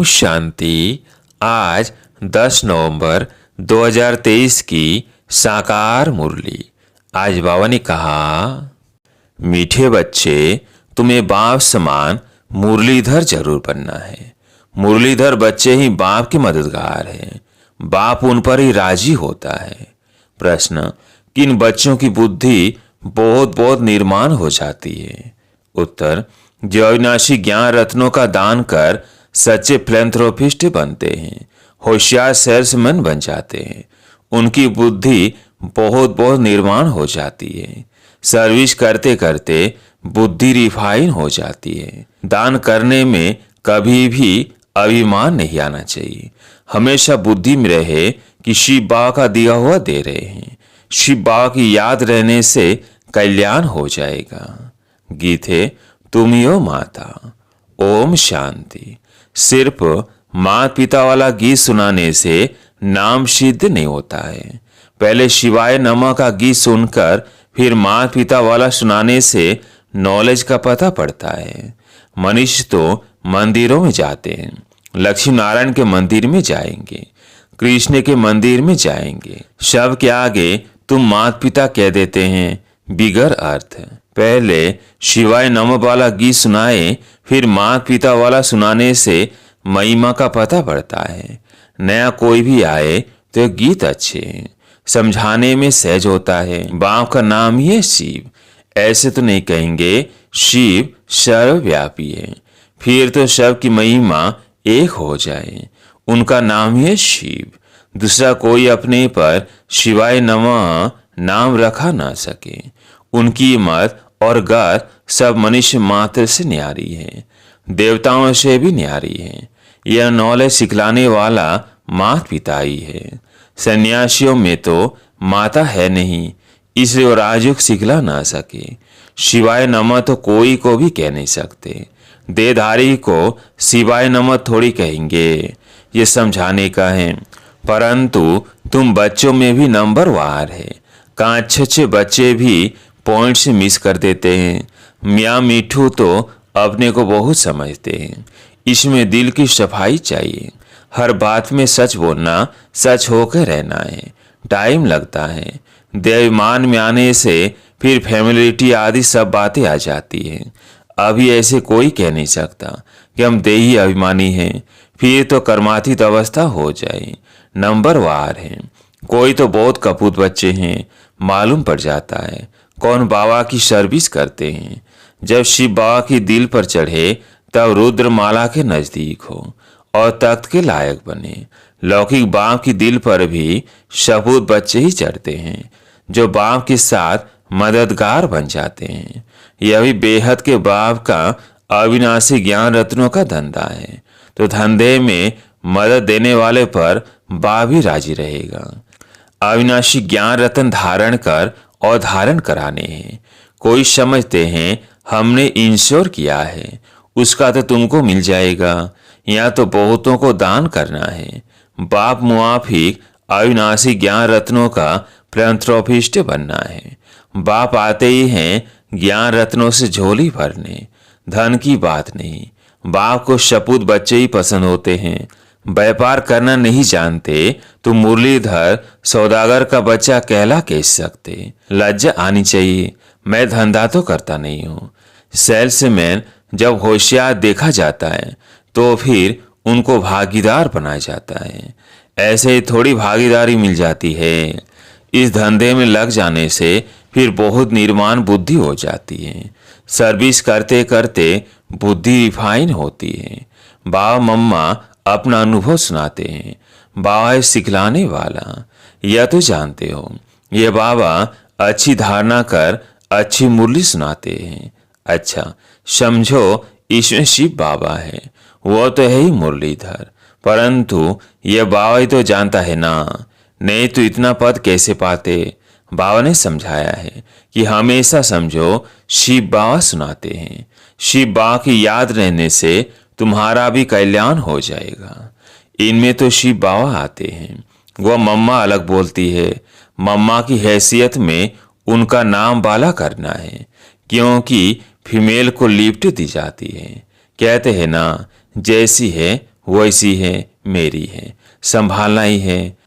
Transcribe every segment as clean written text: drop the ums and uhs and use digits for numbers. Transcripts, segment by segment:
शांति। आज 10 नवंबर 2023 की साकार मुरली। आज बाबा ने कहा, मीठे बच्चे, तुम्हें बाप समान मुरलीधर जरूर बनना है। मुरलीधर बच्चे ही बाप के मददगार हैं। बाप उन पर ही राजी होता है। प्रश्न, किन बच्चों की बुद्धि बहुत बहुत निर्माण हो जाती है? उत्तर, जो अविनाशी ज्ञान रत्नों का दान कर सच्चे फिलैंथ्रोपिस्ट बनते हैं, होशियार सेल्समैन बन जाते हैं, उनकी बुद्धि बहुत बहुत निर्माण हो जाती है। सर्विस करते करते बुद्धि रिफाइन हो जाती है। दान करने में कभी भी अभिमान नहीं आना चाहिए। हमेशा बुद्धि में रहे कि शिव बाबा का दिया हुआ दे रहे हैं। शिव बाबा की याद रहने से कल्याण हो जाएगा। गीत है, तुम ही हो माता। ओम शांति। सिर्फ माता पिता वाला गीत सुनाने से नाम सिद्ध नहीं होता है। पहले शिवाय नमः का गीत सुनकर फिर माता पिता वाला सुनाने से नॉलेज का पता पड़ता है। मनुष्य तो मंदिरों में जाते हैं, लक्ष्मी नारायण के मंदिर में जाएंगे, कृष्ण के मंदिर में जाएंगे, शव के आगे तुम माता पिता कह देते हैं बिगर अर्थ। पहले शिवाय नमः वाला गीत सुनाए फिर माता पिता वाला सुनाने से महिमा का पता पड़ता है। नया कोई भी आए तो गीत अच्छे, समझाने में सहज होता है। बाप का नाम ही है शिव। ऐसे तो नहीं कहेंगे शिव सर्वव्यापी है, फिर तो शव की महिमा एक हो जाए। उनका नाम ही है शिव। दूसरा कोई अपने पर शिवाय नमः नाम रखा ना सके। उनकी मत और गत सब मनुष्य मात्र से न्यारी है, देवताओं से भी न्यारी है। यह नॉलेज सिखलाने वाला माता पिता ही है। सन्यासियों में तो माता है नहीं, इसलिए वो राजयोग सिखला ना सके। शिवाय नमः तो कोई को भी कह नहीं सकते। देहधारी को शिवाय नमः थोड़ी कहेंगे, ये समझाने का है। परंतु तुम बच्चों में भी नंबर वार है। कहाँ अच्छे बच्चे भी पॉइंट से मिस कर देते हैं। मियाँ मिठू तो अपने को बहुत समझते हैं। इसमें दिल की सफाई चाहिए। हर बात में सच बोलना, सच होकर रहना है। टाइम लगता है। देवाभिमान में आने से फिर फैमिलिटी आदि सब बातें आ जाती हैं। अभी ऐसे कोई कह नहीं सकता कि हम देही अभिमानी हैं, फिर तो कर्मातीत अवस्था हो जाए। नंबर वार है। कोई तो बहुत कपूत बच्चे हैं, मालूम पड़ जाता है कौन बाबा की सर्विस करते हैं। जब शिव बाबा की दिल पर चढ़े तब रुद्रमाला के नजदीक हो और तख्त के लायक बने। लौकिक बाप की दिल पर भी सपूत बच्चे ही चढ़ते हैं, जो बाप के साथ मददगार बन जाते हैं। यह भी बेहद के बाप का अविनाशी ज्ञान रत्नों का धंधा है, तो धंधे में मदद देने वाले पर बाप भी राजी रहेगा। अविनाशी ज्ञान रत्न धारण कर और धारण कराने हैं। कोई समझते हैं हमने इंश्योर किया है, उसका तो तुमको मिल जाएगा। यहाँ तो बहुतों को दान करना है। बाप मुआफिक अविनाशी ज्ञान रत्नों का फिलैंथ्रोपिस्ट बनना है। बाप आते ही हैं ज्ञान रत्नों से झोली भरने, धन की बात नहीं। बाप को सपूत बच्चे ही पसंद होते हैं। व्यापार करना नहीं जानते तो मुरलीधर सौदागर का बच्चा कहला कैसे सकते? लज्जा आनी चाहिए। मैं धंधा तो करता नहीं हूँ। सेल्समैन जब होशियार देखा जाता है तो फिर उनको भागीदार बनाया जाता है। ऐसे ही थोड़ी भागीदारी मिल जाती है। इस धंधे में लग जाने से फिर बहुत निर्माण बुद्धि हो जाती है। सर्विस करते करते बुद्धि रिफाइन होती है। बाबा मम्मा अपना अनुभव सुनाते हैं। बाबा है सिखलाने वाला, यह तो जानते हो। ये बाबा अच्छी धारणा कर अच्छी मुरली सुनाते हैं। अच्छा समझो, इसमें शिव बाबा है, वो तो है ही मुरलीधर। परंतु यह बाबा ही तो जानता है ना, नहीं तो इतना पद कैसे पाते? बाबा ने समझाया है कि हमेशा समझो शिव बाबा सुनाते हैं। शिव बाबा की याद रहने से तुम्हारा भी कल्याण हो जाएगा। इनमें तो शिव बाबा आते हैं। वह मम्मा अलग बोलती है। मम्मा की हैसियत में उनका नाम बाला करना है, क्योंकि फीमेल को लिफ्ट दी जाती है। कहते हैं ना, जैसी है वैसी है मेरी है, संभालना ही है।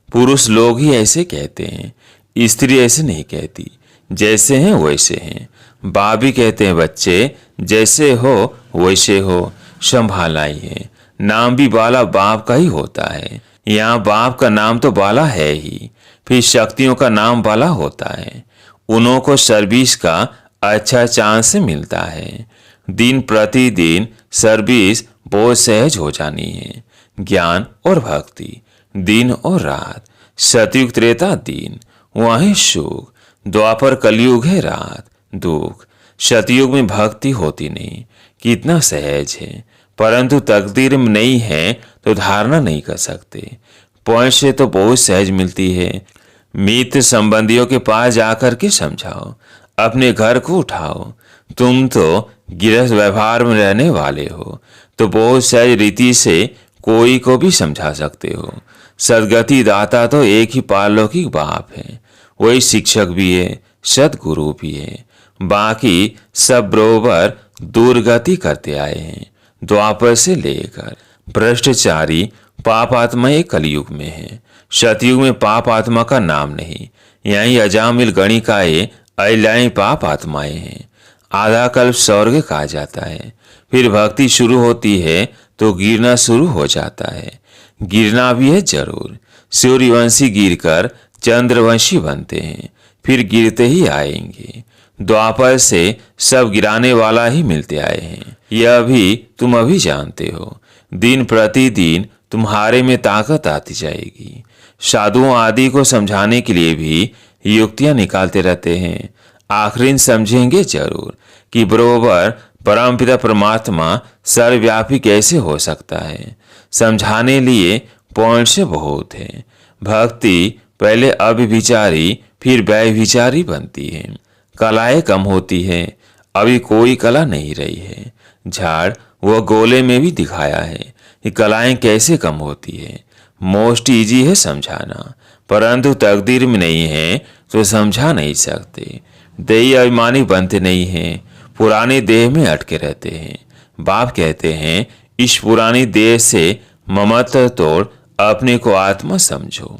पुरुष लोग ही ऐसे कहते हैं, स्त्री ऐसे नहीं कहती, जैसे हैं वैसे हैं। बाप भी कहते हैं बच्चे जैसे हो वैसे हो, संभालना ही है। नाम भी बाला बाप का ही होता है। यहाँ बाप का नाम तो बाला है ही, फिर शक्तियों का नाम बाला होता है। उन्हों को सर्विस का अच्छा चांस मिलता है। दिन प्रतिदिन सर्विस बहुत सहज हो जानी है। ज्ञान और भक्ति, दिन और रात, सतयुग त्रेता दिन, वहीं सुख, द्वापर कलयुग है रात दुख। सतयुग में भक्ति होती नहीं, कितना सहज है, परंतु तकदीर में नहीं है तो धारणा नहीं कर सकते। पॉइंट से तो बहुत सहज मिलती है। मित्र संबंधियों के पास जाकर के समझाओ, अपने घर को उठाओ। तुम तो गृहस्थ व्यवहार में रहने वाले हो, तो बहुत सहज रीति से कोई को भी समझा सकते हो। सदगति दाता तो एक ही पारलौकिक बाप है, वही शिक्षक भी है, सदगुरु भी है। बाकी सब बरोबर दुर्गति करते आए हैं, द्वापर से लेकर। भ्रष्टाचारी पाप आत्मा एक कलयुग में है, सतयुग में पाप आत्मा का नाम नहीं। यही अजामिल गणिकाए अहिल्याएं पाप आत्माएं हैं। आधा कल्प स्वर्ग कहा जाता है। फिर भक्ति शुरू होती है तो गिरना शुरू हो जाता है। गिरना भी है जरूर। सूर्यवंशी गिरकर चंद्रवंशी बनते हैं, फिर गिरते ही आएंगे। द्वापर से सब गिराने वाला ही मिलते आए हैं, यह भी तुम अभी जानते हो। दिन प्रतिदिन तुम्हारे में ताकत आती जाएगी। साधुओं आदि को समझाने के लिए भी युक्तियां निकालते रहते हैं। आखिर समझेंगे जरूर कि बरोबर परमपिता परमात्मा सर्वव्यापी कैसे हो सकता है। समझाने लिए पॉइंट से बहुत है। भक्ति पहले अभिविचारी फिर व्यभिचारी बनती है। कलाएं कम होती है, अभी कोई कला नहीं रही है। झाड़ व गोले में भी दिखाया है कि कलाएं कैसे कम होती है। मोस्ट इजी है समझाना, परंतु तकदीर में नहीं है तो समझा नहीं सकते। देही अभिमानी बनते नहीं हैं, पुराने देह में अटके रहते हैं। बाप कहते हैं इस पुरानी देह से ममत्व तोड़ अपने को आत्मा समझो।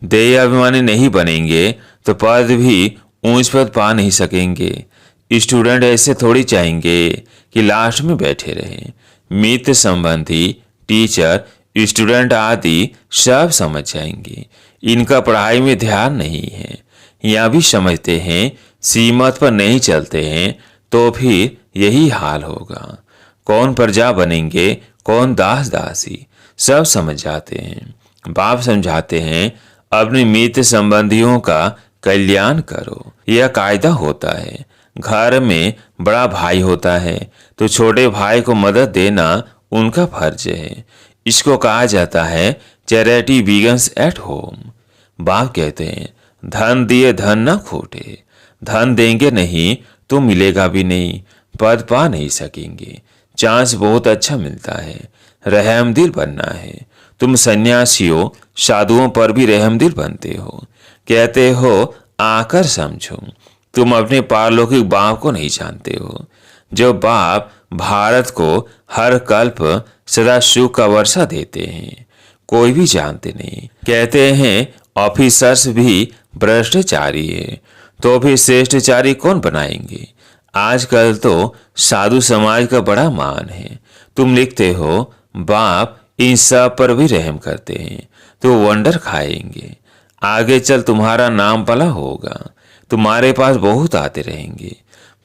देह अभिमानी नहीं बनेंगे तो पद भी ऊंच पद पा नहीं सकेंगे। स्टूडेंट ऐसे थोड़ी चाहेंगे कि लास्ट में बैठे रहें। मित्र संबंधी टीचर स्टूडेंट आदि सब समझ जाएंगे। इनका पढ़ाई में ध्यान नहीं है। यहाँ भी समझते हैं, सीमत पर नहीं चलते हैं तो फिर यही हाल होगा। कौन प्रजा बनेंगे, कौन दास दासी, सब समझ जाते हैं। बाप समझाते हैं अपने मित्र संबंधियों का कल्याण करो, यह कायदा होता है। घर में बड़ा भाई होता है तो छोटे भाई को मदद देना उनका फर्ज है। इसको कहा जाता है चैरिटी बिगन्स एट होम। बाप कहते हैं धन दिए धन ना खोटे। धन देंगे नहीं तो मिलेगा भी नहीं, पद पा नहीं सकेंगे। चांस बहुत अच्छा मिलता है, रहमदिल बनना है। तुम सन्यासियों साधुओं पर भी रहमदिल बनते हो। कहते हो आकर समझो। तुम अपने पारलौकिक बाप को नहीं जानते हो। जो बाप भारत को हर कल्प सदा सुख का वर्षा देते हैं, कोई भी जानते नहीं। कहते हैं ऑफिसर्स भी भ्रष्टाचारी है, तो फिर श्रेष्ठचारी कौन बनाएंगे। आजकल तो साधु समाज का बड़ा मान है। तुम लिखते हो बाप इन सब पर भी रहम करते हैं तो वंडर खाएंगे। आगे चल तुम्हारा नाम पला होगा, तुम्हारे पास बहुत आते रहेंगे,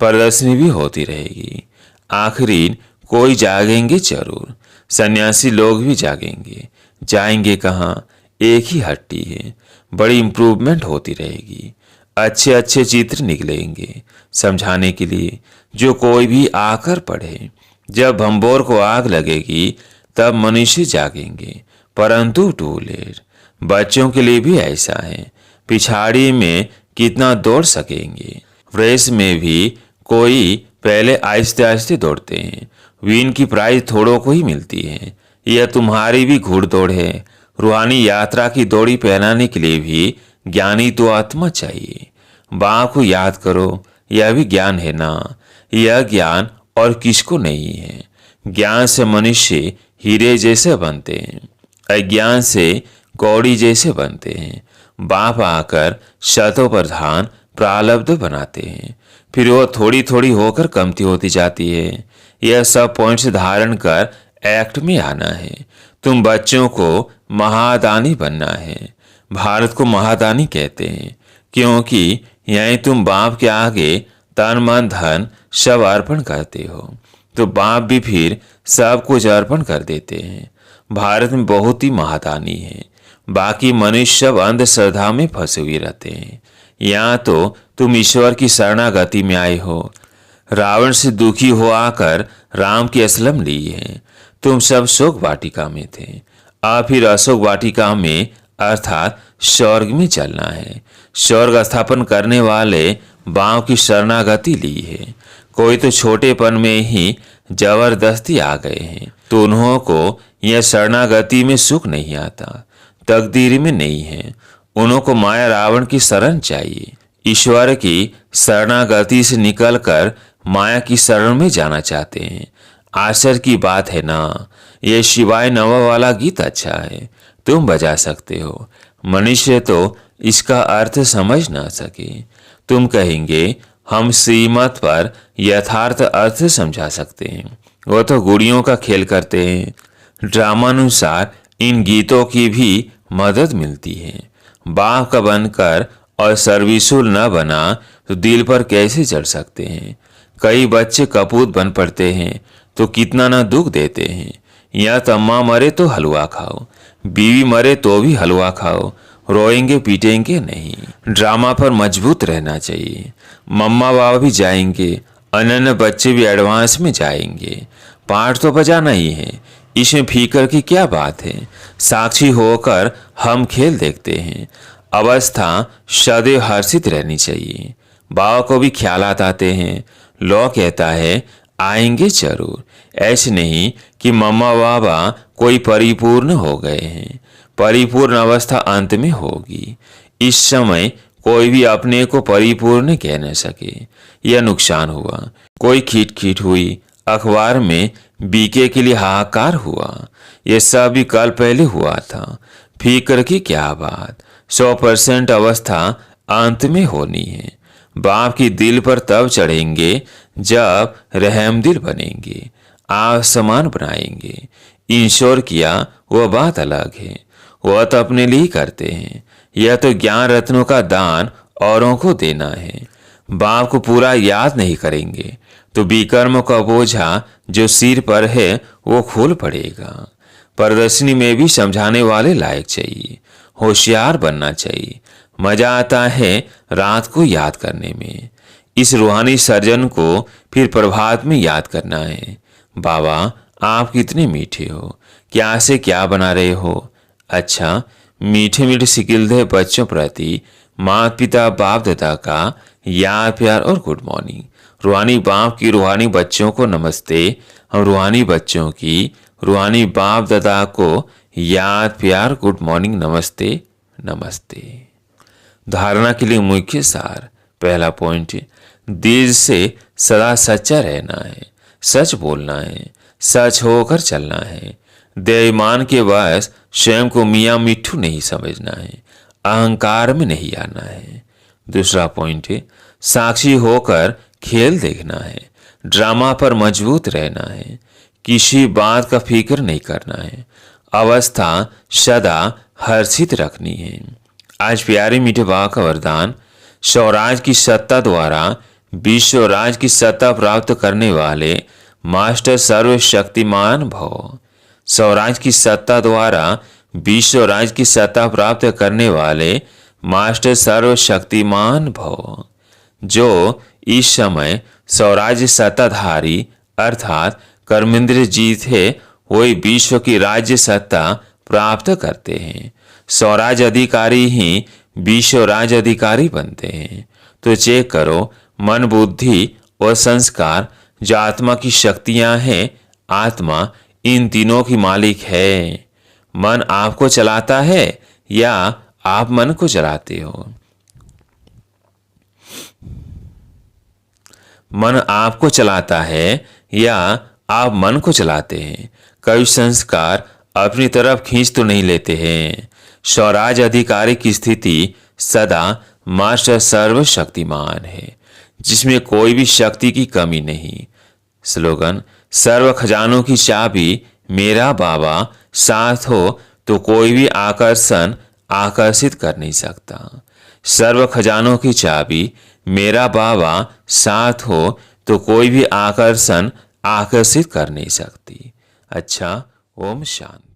प्रदर्शनी भी होती रहेगी। आखिरी कोई जागेंगे जरूर। सन्यासी लोग भी जागेंगे। जाएंगे कहाँ, एक ही हट्टी है। बड़ी इंप्रूवमेंट होती रहेगी। अच्छे अच्छे चित्र निकलेंगे समझाने के लिए, जो कोई भी आकर पढ़े। जब भंबोर को आग लगेगी तब मनुष्य जागेंगे, परंतु टू लेट। बच्चों के लिए भी ऐसा है। पिछाड़ी में कितना दौड़ सकेंगे। रेस में भी कोई पहले आहिस्ते आहिस्ते दौड़ते हैं। विन की प्राइज थोड़ों को ही मिलती है। यह तुम्हारी भी घुड़दौड़ है। रूहानी यात्रा की दौड़ी पहनाने के लिए भी ज्ञानी तो आत्मा चाहिए। बाप को याद करो, यह भी ज्ञान है ना। यह ज्ञान और किसको नहीं है। ज्ञान से मनुष्य हीरे जैसे बनते हैं, अज्ञान से कौड़ी जैसे बनते हैं। बाप आकर शतों पर धान प्रारब्ध बनाते हैं, फिर वो थोड़ी थोड़ी होकर कमती होती जाती है। यह सब पॉइंट्स धारण कर एक्ट में आना है। तुम बच्चों को महादानी बनना है। भारत को महादानी कहते हैं क्योंकि यहीं तुम बाप के आगे तन मन धन सब अर्पण करते हो, तो बाप भी फिर सब कुछ अर्पण कर देते हैं। भारत में बहुत ही महादानी है। बाकी मनुष्य सब अंधश्रद्धा में फंसे हुए रहते हैं। यहाँ तो तुम ईश्वर की शरणागति में आए हो। रावण से दुखी हो आकर राम की असलम ली है। तुम सब शोक वाटिका में थे, अब फिर अशोक वाटिका में अर्थात स्वर्ग में चलना है। स्वर्ग स्थापन करने वाले बाव की शरणागति ली है। कोई तो छोटेपन में ही जबरदस्ती आ गए हैं, तो उन्हों को यह शरणागति में सुख नहीं आता, तकदीर में नहीं है। उन्हों को माया रावण की शरण चाहिए। ईश्वर की शरणागति से निकलकर माया की शरण में जाना चाहते हैं। आश्चर्य की बात है ना। यह शिवाय नवा वाला गीत अच्छा है, तुम बजा सकते हो। मनुष्य तो इसका अर्थ समझ ना सके। तुम कहेंगे हम श्रीमत पर यथार्थ अर्थ समझा सकते हैं। वो तो गुड़ियों का खेल करते हैं। ड्रामानुसार इन गीतों की भी मदद मिलती है। बाप का बनकर और सर्विसुल न बना तो दिल पर कैसे चढ़ सकते हैं। कई बच्चे कपूत बन पड़ते हैं तो कितना ना दुख देते हैं। या तो अम्मा मरे तो हलवा खाओ, बीवी मरे तो भी हलवा खाओ, रोएंगे पीटेंगे नहीं। ड्रामा पर मजबूत रहना चाहिए। मम्मा बाबा भी जाएंगे, अनन्य बच्चे भी एडवांस में जाएंगे। पाठ तो बजाना ही है, इसमें फीकर की क्या बात है। साक्षी होकर हम खेल देखते हैं। अवस्था सदैव हर्षित रहनी चाहिए। बाबा को भी ख्यालात आते हैं। लॉ कहता है आएंगे जरूर। ऐसे नहीं कि मम्मा बाबा कोई परिपूर्ण हो गए हैं। परिपूर्ण अवस्था अंत में होगी। इस समय कोई भी अपने को परिपूर्ण कह न सके। यह नुकसान हुआ। कोई खीट हुई, अखबार में बीके के लिए हाहाकार हुआ। यह सब भी कल पहले हुआ था। फिक्र की क्या बात। 100% अवस्था अंत में होनी है। बाप की दिल पर तब चढ़ेंगे जब रहमदिल बनेंगे, आप समान बनाएंगे। ईश्वर किया वह बात अलग है, वह तो अपने लिए करते हैं। यह तो ज्ञान रत्नों का दान औरों को देना है। बाप को पूरा याद नहीं करेंगे तो विकर्म का बोझा जो सिर पर है वो खुल पड़ेगा। प्रदर्शनी में भी समझाने वाले लायक चाहिए, होशियार बनना चाहिए। मजा आता है रात को याद करने में। इस रूहानी सर्जन को फिर प्रभात में याद करना है। बाबा आप कितने मीठे हो, क्या से क्या बना रहे हो। अच्छा, मीठे मीठे सिकिलदे बच्चों प्रति माता पिता बाप दादा का याद प्यार और गुड मॉर्निंग। रूहानी बाप की रूहानी बच्चों को नमस्ते। हम रूहानी बच्चों की रूहानी बाप दादा को याद प्यार गुड मॉर्निंग नमस्ते नमस्ते। धारणा के लिए मुख्य सार। पहला पॉइंट, दिल से सदा सच्चा रहना है, सच बोलना है, सच होकर चलना है। बेईमान के वश स्वयं को मियाँ मिट्ठू नहीं समझना है, अहंकार में नहीं आना है। दूसरा पॉइंट है, साक्षी होकर खेल देखना है, ड्रामा पर मजबूत रहना है, किसी बात का फिक्र नहीं करना है, अवस्था सदा हर्षित रखनी है। आज प्यारे मीठे बाबा का वरदान, स्वराज की सत्ता द्वारा विश्व राज की सत्ता प्राप्त करने वाले मास्टर सर्वशक्तिमान भव। स्वराज की सत्ता द्वारा विश्व राज की सत्ता प्राप्त करने वाले मास्टर सर्वशक्तिमान भव। जो इस समय स्वराज्य सत्ताधारी अर्थात कर्मेंद्र जी थे, वही विश्व की राज्य सत्ता प्राप्त करते हैं। स्वराज अधिकारी ही विश्व राज अधिकारी बनते हैं। तो चेक करो, मन बुद्धि और संस्कार जो आत्मा की शक्तियां हैं, आत्मा इन तीनों की मालिक है। मन आपको चलाता है या आप मन को चलाते हो। मन आपको चलाता है या आप मन को चलाते हैं। कई संस्कार अपनी तरफ खींच तो नहीं लेते हैं। स्वराज अधिकारी की स्थिति सदा मास्टर सर्वशक्तिमान है, जिसमें कोई भी शक्ति की कमी नहीं। स्लोगन: सर्व खजानों की चाबी मेरा बाबा, साथ हो तो कोई भी आकर्षण आकर्षित कर नहीं सकता। सर्व खजानों की चाबी मेरा बाबा, साथ हो तो कोई भी आकर्षण आकर्षित कर नहीं सकती। अच्छा, ओम शांति।